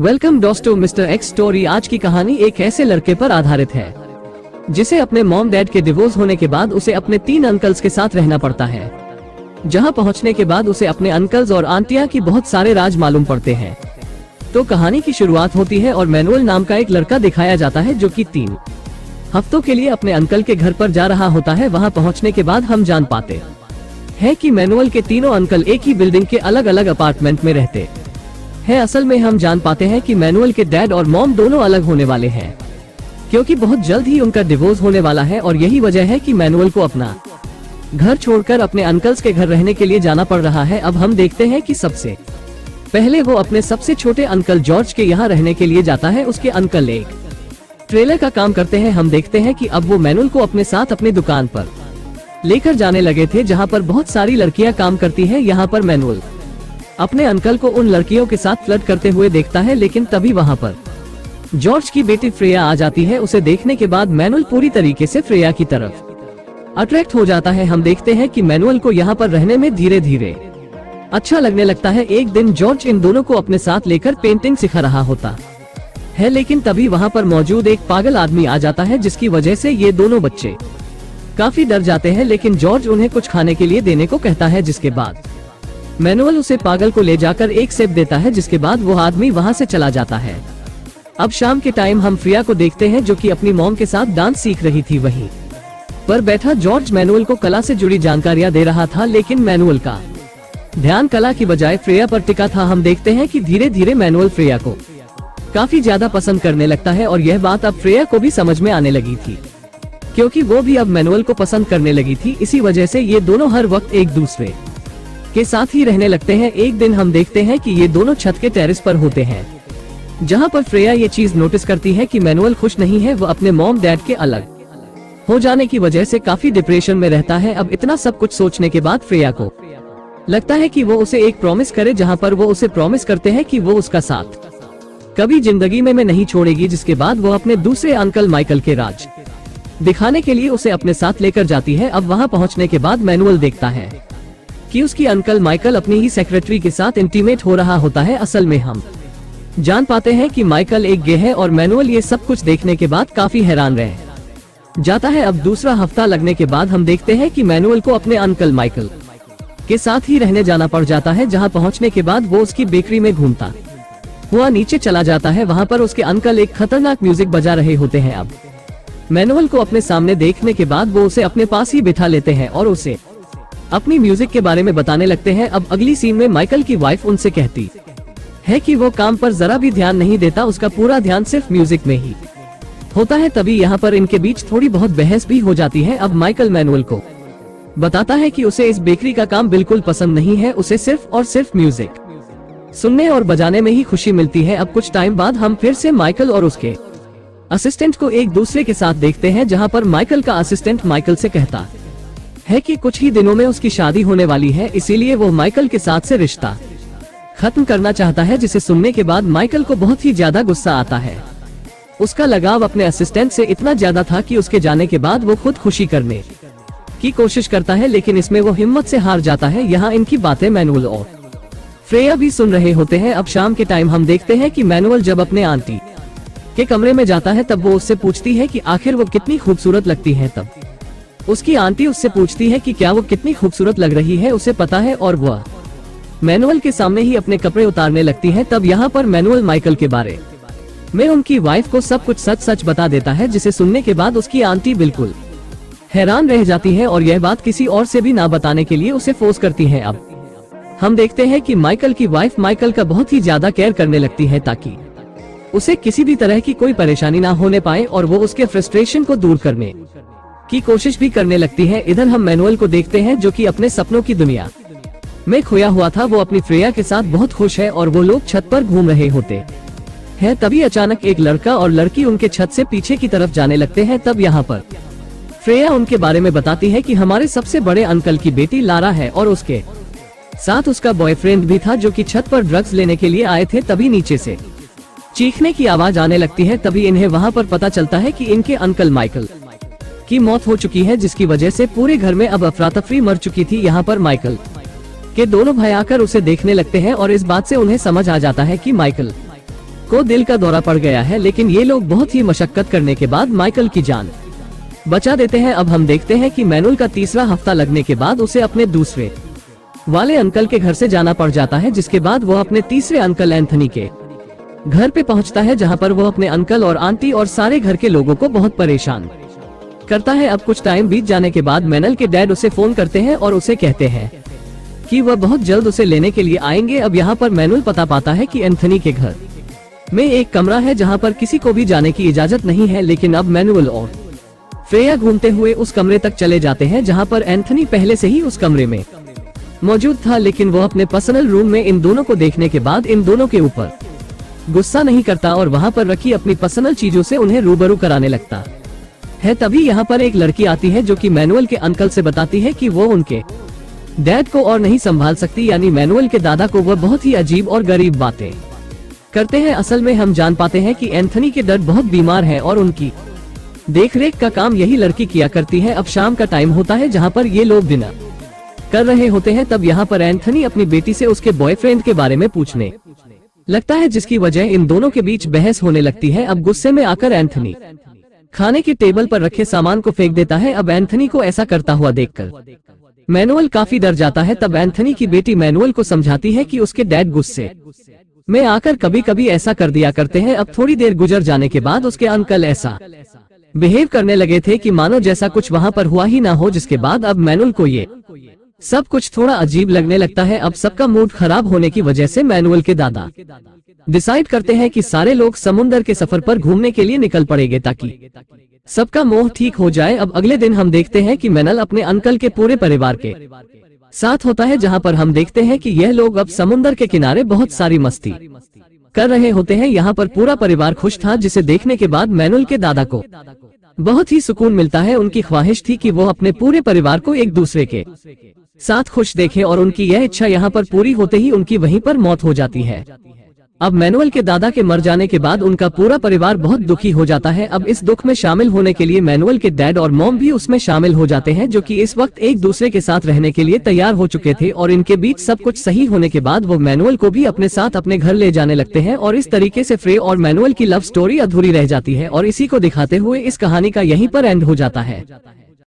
Welcome दोस्तों, mister x story. आज की कहानी एक ऐसे लड़के पर आधारित है जिसे अपने मॉम डैड के डिवोर्स होने के बाद उसे अपने 3 अंकल्स के साथ रहना पड़ता है, जहां पहुंचने के बाद उसे अपने अंकल्स और आंटियां की बहुत सारे राज मालूम पड़ते हैं। तो कहानी की शुरुआत होती है और मैनुअल नाम का एक लड़का दिखाया जाता है जो कि 3 हफ्तों के लिए अपने अंकल के घर पर जा रहा होता है। वहां पहुंचने के बाद हम जान पाते हैं कि मैनुअल के तीनों अंकल एक ही बिल्डिंग के अलग अलग अपार्टमेंट में रहते है। असल में हम जान पाते हैं कि मैनुअल के डैड और मॉम दोनों अलग होने वाले हैं, क्योंकि बहुत जल्द ही उनका डिवोर्स होने वाला है और यही वजह है कि मैनुअल को अपना घर छोड़कर अपने अंकल्स के घर रहने के लिए जाना पड़ रहा है। अब हम देखते हैं कि सबसे पहले वो अपने सबसे छोटे अंकल जॉर्ज के यहाँ रहने के लिए जाता है। उसके अंकल एक ट्रेलर का काम करते हैं। हम देखते हैं कि अब वो मैनुअल को अपने साथ अपनी दुकान पर लेकर जाने लगे थे, जहाँ पर बहुत सारी लड़कियां काम करती हैं। यहाँ पर मैनुअल अपने अंकल को उन लड़कियों के साथ फ्लर्ट करते हुए देखता है, लेकिन तभी वहाँ पर जॉर्ज की बेटी फ्रेया आ जाती है। उसे देखने के बाद मैनुअल पूरी तरीके से फ्रेया की तरफ अट्रैक्ट हो जाता है। हम देखते हैं कि मैनुअल को यहाँ पर रहने में धीरे धीरे अच्छा लगने लगता है। एक दिन जॉर्ज इन दोनों को अपने साथ लेकर पेंटिंग सिखा रहा होता है, लेकिन तभी वहाँ पर मौजूद एक पागल आदमी आ जाता है, जिसकी वजह से ये दोनों बच्चे काफी डर जाते हैं। लेकिन जॉर्ज उन्हें कुछ खाने के लिए देने को कहता है, जिसके बाद मैनुअल उसे पागल को ले जाकर एक सेब देता है, जिसके बाद वो आदमी वहाँ से चला जाता है। अब शाम के टाइम हम फ्रिया को देखते हैं, जो कि अपनी मॉम के साथ डांस सीख रही थी। वहीं पर बैठा जॉर्ज मैनुअल को कला से जुड़ी जानकारियां दे रहा था, लेकिन मैनुअल का ध्यान कला की बजाय फ्रेया पर टिका था। हम देखते हैं कि धीरे धीरे मैनुअल फ्रेया को काफी ज्यादा पसंद करने लगता है और यह बात अब फ्रेया को भी समझ में आने लगी थी, क्योंकि वो भी अब मैनुअल को पसंद करने लगी थी। इसी वजह से ये दोनों हर वक्त एक दूसरे के साथ ही रहने लगते हैं। एक दिन हम देखते हैं कि ये दोनों छत के टेरेस पर होते हैं, जहाँ पर फ्रेया ये चीज नोटिस करती है कि मैनुअल खुश नहीं है। वो अपने मॉम डैड के अलग हो जाने की वजह से काफी डिप्रेशन में रहता है। अब इतना सब कुछ सोचने के बाद फ्रेया को लगता है कि वो उसे एक प्रॉमिस करे, जहाँ पर वो उसे प्रॉमिस करते हैं कि वो उसका साथ कभी जिंदगी में नहीं छोड़ेगी। जिसके बाद वो अपने दूसरे अंकल माइकल के राज दिखाने के लिए उसे अपने साथ लेकर जाती है। अब वहाँ पहुँचने के बाद मैनुअल देखता है कि उसकी अंकल माइकल अपनी ही सेक्रेटरी के साथ इंटीमेट हो रहा होता है। असल में हम जान पाते हैं कि माइकल एक गे है और मैनुअल ये सब कुछ देखने के बाद काफी हैरान रह जाता है। अब दूसरा हफ्ता लगने के बाद हम देखते हैं कि मैनुअल को अपने अंकल माइकल के साथ ही रहने जाना पड़ जाता है, जहां पहुंचने के बाद वो उसकी बेकरी में घूमता हुआ नीचे चला जाता है। वहां पर उसके अंकल एक खतरनाक म्यूजिक बजा रहे होते हैं। अब मैनुअल को अपने सामने देखने के बाद वो उसे अपने पास ही बिठा लेते हैं और उसे अपनी म्यूजिक के बारे में बताने लगते हैं। अब अगली सीन में माइकल की वाइफ उनसे कहती है कि वो काम पर जरा भी ध्यान नहीं देता, उसका पूरा ध्यान सिर्फ म्यूजिक में ही होता है। तभी यहाँ पर इनके बीच थोड़ी बहुत बहस भी हो जाती है। अब माइकल मैनुअल को बताता है कि उसे इस बेकरी का काम बिल्कुल पसंद नहीं है, उसे सिर्फ और सिर्फ म्यूजिक सुनने और बजाने में ही खुशी मिलती है। अब कुछ टाइम बाद हम फिर से माइकल और उसके असिस्टेंट को एक दूसरे के साथ देखते हैं, जहाँ पर माइकल का असिस्टेंट माइकल से कहता है कि कुछ ही दिनों में उसकी शादी होने वाली है, इसीलिए वो माइकल के साथ से रिश्ता खत्म करना चाहता है। जिसे सुनने के बाद माइकल को बहुत ही ज्यादा गुस्सा आता है। उसका लगाव अपने असिस्टेंट से इतना ज्यादा था कि उसके जाने के बाद वो खुद खुशी करने की कोशिश करता है, लेकिन इसमें वो हिम्मत से हार जाता है। यहाँ इनकी बातें मैनुअल और फ्रेया भी सुन रहे होते हैं। अब शाम के टाइम हम देखते हैं कि मैनुअल जब अपने आंटी के कमरे में जाता है, तब वो उससे पूछती है कि आखिर वो कितनी खूबसूरत लगती है। तब उसकी आंटी उससे पूछती है कि क्या वो कितनी खूबसूरत लग रही है, उसे पता है, और वह मैनुअल के सामने ही अपने कपड़े उतारने लगती है। तब यहाँ पर मैनुअल माइकल के बारे में उनकी वाइफ को सब कुछ सच सच बता देता है, जिसे सुनने के बाद उसकी आंटी बिल्कुल हैरान रह जाती है और यह बात किसी और से भी ना बताने के लिए उसे फोर्स करती है। अब हम देखते हैं कि माइकल की वाइफ माइकल का बहुत ही ज्यादा केयर करने लगती है, ताकि उसे किसी भी तरह की कोई परेशानी ना होने पाए, और वो उसके फ्रस्ट्रेशन को दूर करने की कोशिश भी करने लगती है। इधर हम मैनुअल को देखते हैं, जो कि अपने सपनों की दुनिया में खोया हुआ था। वो अपनी फ्रेया के साथ बहुत खुश है और वो लोग छत पर घूम रहे होते हैं। तभी अचानक एक लड़का और लड़की उनके छत से पीछे की तरफ जाने लगते हैं। तब यहाँ पर फ्रेया उनके बारे में बताती है कि हमारे सबसे बड़े अंकल की बेटी लारा है और उसके साथ उसका बॉयफ्रेंड भी था, जो कि छत पर ड्रग्स लेने के लिए आए थे। तभी नीचे से चीखने की आवाज आने लगती है। तभी इन्हें वहाँ पर पता चलता है कि इनके अंकल माइकल की मौत हो चुकी है, जिसकी वजह से पूरे घर में अब अफरा तफरी मर चुकी थी। यहाँ पर माइकल के दोनों भाई आकर उसे देखने लगते हैं और इस बात से उन्हें समझ आ जाता है कि माइकल को दिल का दौरा पड़ गया है, लेकिन ये लोग बहुत ही मशक्कत करने के बाद माइकल की जान बचा देते हैं। अब हम देखते हैं कि मैनुअल का तीसरा हफ्ता लगने के बाद उसे अपने दूसरे वाले अंकल के घर से जाना पड़ जाता है, जिसके बाद वो अपने तीसरे अंकल एंथनी के घर पे पहुंचता है, जहां पर वो अपने अंकल और आंटी और सारे घर के लोगों को बहुत परेशान करता है। अब कुछ टाइम बीत जाने के बाद मैनुअल के डैड उसे फोन करते हैं और उसे कहते हैं कि वह बहुत जल्द उसे लेने के लिए आएंगे। अब यहाँ पर मैनुअल पता पाता है कि एंथनी के घर में एक कमरा है जहाँ पर किसी को भी जाने की इजाजत नहीं है, लेकिन अब मैनुअल और फ्रेया घूमते हुए उस कमरे तक चले जाते हैं जहाँ पर एंथनी पहले से ही उस कमरे में मौजूद था, लेकिन वो अपने पर्सनल रूम में इन दोनों को देखने के बाद इन दोनों के ऊपर गुस्सा नहीं करता और वहाँ पर रखी अपनी पर्सनल चीजों से उन्हें रूबरू कराने लगता है। तभी यहाँ पर एक लड़की आती है जो कि मैनुअल के अंकल से बताती है कि वो उनके डैड को और नहीं संभाल सकती, यानी मैनुअल के दादा को। वह बहुत ही अजीब और गरीब बातें करते हैं। असल में हम जान पाते हैं कि एंथनी के डैड बहुत बीमार हैं और उनकी देखरेख का काम यही लड़की किया करती है। अब शाम का टाइम होता है जहाँ पर ये लोग डिनर कर रहे होते हैं। तब यहाँ पर एंथनी अपनी बेटी से उसके बॉयफ्रेंड के बारे में पूछने लगता है, जिसकी वजह इन दोनों के बीच बहस होने लगती है। अब गुस्से में आकर एंथनी खाने की टेबल पर रखे सामान को फेंक देता है। अब एंथनी को ऐसा करता हुआ देखकर मैनुअल काफी डर जाता है। तब एंथनी की बेटी मैनुअल को समझाती है कि उसके डैड गुस्से में आकर कभी कभी ऐसा कर दिया करते हैं। अब थोड़ी देर गुजर जाने के बाद उसके अंकल ऐसा बिहेव करने लगे थे कि मानो जैसा कुछ वहाँ पर हुआ ही ना हो, जिसके बाद अब मैनुअल को ये सब कुछ थोड़ा अजीब लगने लगता है। अब सबका मूड खराब होने की वजह से मैनुअल के दादा डिसाइड करते हैं कि सारे लोग समुंदर के सफर पर घूमने के लिए निकल पड़ेंगे ताकि सबका मोह ठीक हो जाए। अब अगले दिन हम देखते हैं कि मैनुअल अपने अंकल के पूरे परिवार के साथ होता है, जहां पर हम देखते हैं कि यह लोग अब समुंदर के किनारे बहुत सारी मस्ती कर रहे होते हैं। यहाँ पर पूरा परिवार खुश था, जिसे देखने के बाद मैनुअल के दादा को बहुत ही सुकून मिलता है। उनकी ख्वाहिश थी कि वो अपने पूरे परिवार को एक दूसरे के साथ खुश देखें और उनकी यह इच्छा यहाँ पर पूरी होते ही उनकी वहीं पर मौत हो जाती है। अब मैनुअल के दादा के मर जाने के बाद उनका पूरा परिवार बहुत दुखी हो जाता है। अब इस दुख में शामिल होने के लिए मैनुअल के डैड और मॉम भी उसमें शामिल हो जाते हैं, जो कि इस वक्त एक दूसरे के साथ रहने के लिए तैयार हो चुके थे। और इनके बीच सब कुछ सही होने के बाद वो मैनुअल को भी अपने साथ अपने घर ले जाने लगते हैं और इस तरीके से फ्रे और मैनुअल की लव स्टोरी अधूरी रह जाती है और इसी को दिखाते हुए इस कहानी का यहीं पर एंड हो जाता है।